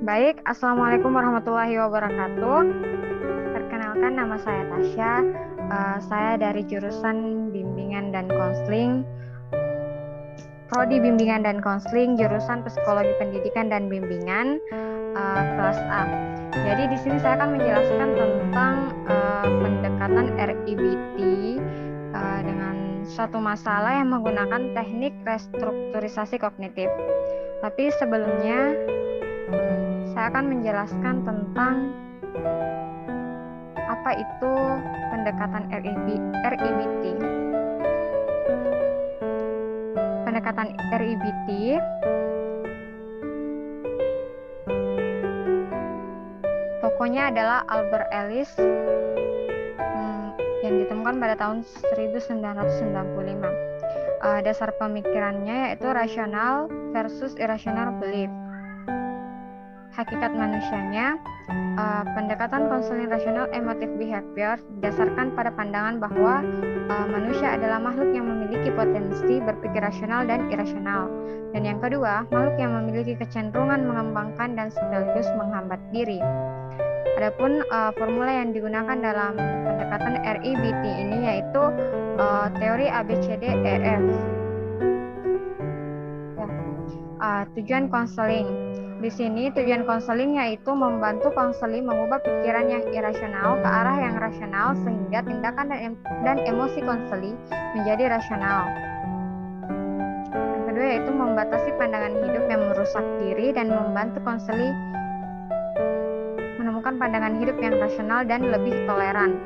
Baik, Assalamualaikum warahmatullahi wabarakatuh. Perkenalkan, nama saya Tasya. Saya dari jurusan Bimbingan dan Konseling, Prodi Bimbingan dan Konseling, jurusan Psikologi Pendidikan dan Bimbingan, kelas A. Jadi di sini saya akan menjelaskan tentang pendekatan RIBT dengan suatu masalah yang menggunakan teknik restrukturisasi kognitif. Tapi sebelumnya saya akan menjelaskan tentang apa itu pendekatan RIBT. Pendekatan RIBT tokohnya adalah Albert Ellis yang ditemukan pada tahun 1995. Dasar pemikirannya yaitu rasional versus irrational belief. Hakikat manusianya, pendekatan konseling rasional emotive behavior didasarkan pada pandangan bahwa manusia adalah makhluk yang memiliki potensi berpikir rasional dan irasional. Dan yang kedua, makhluk yang memiliki kecenderungan mengembangkan dan sekaligus menghambat diri. Adapun formula yang digunakan dalam pendekatan RIBT ini yaitu teori ABCDEF. Tujuan konseling. Di sini tujuan konseling yaitu membantu konseling mengubah pikiran yang irasional ke arah yang rasional sehingga tindakan dan emosi konseling menjadi rasional. Yang kedua yaitu membatasi pandangan hidup yang merusak diri dan membantu konseling menemukan pandangan hidup yang rasional dan lebih toleran.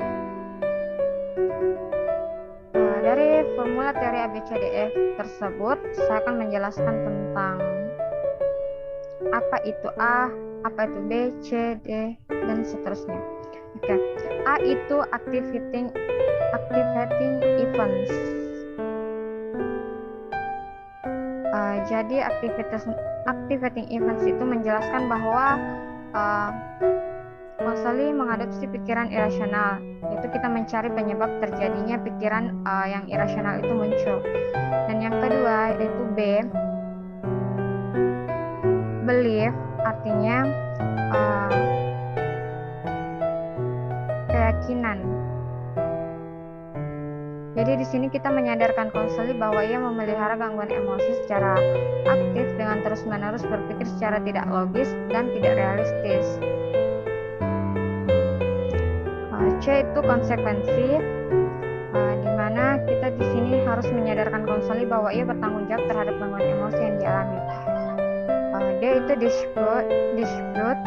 Dari formula teori ABCDEF tersebut, saya akan menjelaskan tentang apa itu A, apa itu B, C, D, dan seterusnya. Oke. A itu activating events. Jadi activating events itu menjelaskan bahwa konseling mengadopsi pikiran irasional, yaitu kita mencari penyebab terjadinya pikiran yang irasional itu muncul. Dan yang kedua yaitu B, belief, artinya keyakinan. Jadi di sini kita menyadarkan konseling bahwa ia memelihara gangguan emosi secara aktif dengan terus-menerus berpikir secara tidak logis dan tidak realistis. C itu konsekuensi, di mana kita di sini harus menyadarkan konseling bahwa ia bertanggung jawab terhadap gangguan emosi yang dialami. D itu dispute,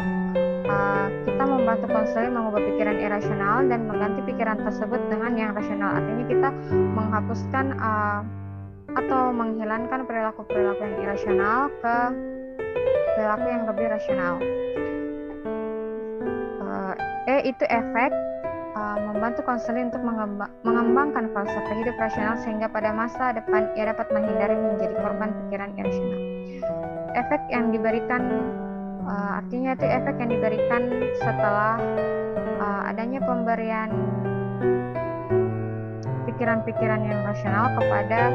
kita membantu konseling mengubah pikiran irasional dan mengganti pikiran tersebut dengan yang rasional. Artinya kita menghapuskan atau menghilangkan perilaku-perilaku yang irasional ke perilaku yang lebih rasional. E itu efek, membantu konseling untuk mengembangkan falsafah hidup rasional sehingga pada masa depan ia dapat menghindari menjadi korban pikiran irasional. Efek yang diberikan artinya itu efek yang diberikan setelah adanya pemberian pikiran-pikiran yang rasional kepada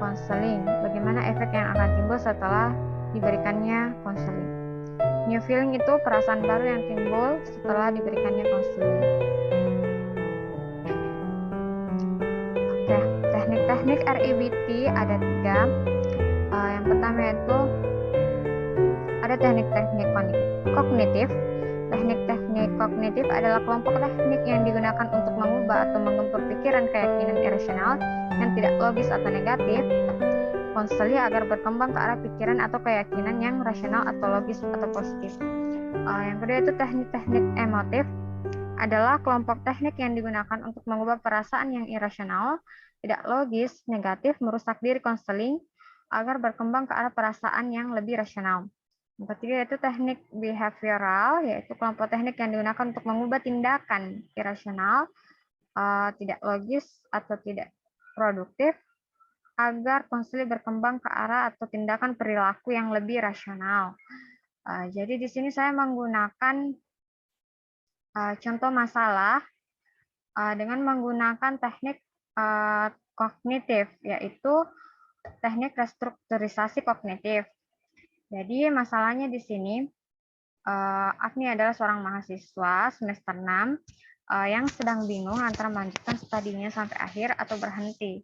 konseling. Bagaimana efek yang akan timbul setelah diberikannya konseling. New feeling itu perasaan baru yang timbul setelah diberikannya konseling. Oke, teknik-teknik RIBT ada 3. Yang pertama yaitu ada teknik-teknik kognitif. Teknik-teknik kognitif adalah kelompok teknik yang digunakan untuk mengubah atau menggempur pikiran keyakinan irasional yang tidak logis atau negatif konseling agar berkembang ke arah pikiran atau keyakinan yang rasional atau logis atau positif. Yang kedua itu teknik-teknik emotif adalah kelompok teknik yang digunakan untuk mengubah perasaan yang irasional, tidak logis, negatif, merusak diri konseling agar berkembang ke arah perasaan yang lebih rasional. Yang ketiga yaitu teknik behavioral, yaitu kelompok teknik yang digunakan untuk mengubah tindakan irasional, tidak logis atau tidak produktif, agar konseling berkembang ke arah atau tindakan perilaku yang lebih rasional. Jadi di sini saya menggunakan contoh masalah dengan menggunakan teknik kognitif, yaitu teknik restrukturisasi kognitif. Jadi masalahnya di sini, Afni adalah seorang mahasiswa semester 6 yang sedang bingung antara melanjutkan studinya sampai akhir atau berhenti.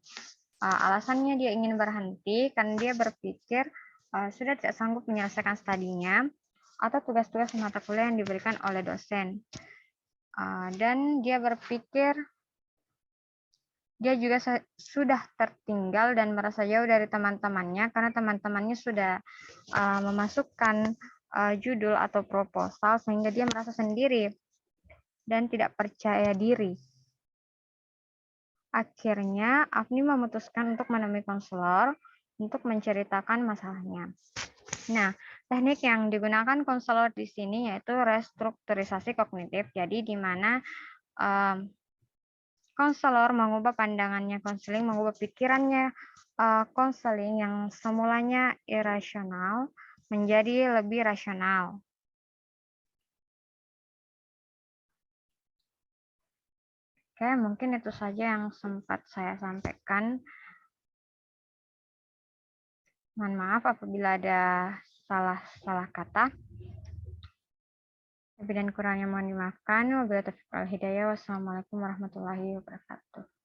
Alasannya dia ingin berhenti karena dia berpikir sudah tidak sanggup menyelesaikan studinya atau tugas-tugas mata kuliah yang diberikan oleh dosen. Dan dia berpikir dia juga sudah tertinggal dan merasa jauh dari teman-temannya karena teman-temannya sudah memasukkan judul atau proposal sehingga dia merasa sendiri dan tidak percaya diri. Akhirnya, Afni memutuskan untuk menemui konselor untuk menceritakan masalahnya. Nah, teknik yang digunakan konselor di sini yaitu restrukturisasi kognitif. Jadi, di mana konselor mengubah pandangannya konseling, mengubah pikirannya konseling yang semulanya irasional menjadi lebih rasional. Oke, mungkin itu saja yang sempat saya sampaikan. Mohon maaf apabila ada salah kata. Lebih dan kurangnya mohon dimaafkan. Wabillahi taufiq wal hidayah. Wassalamualaikum warahmatullahi wabarakatuh.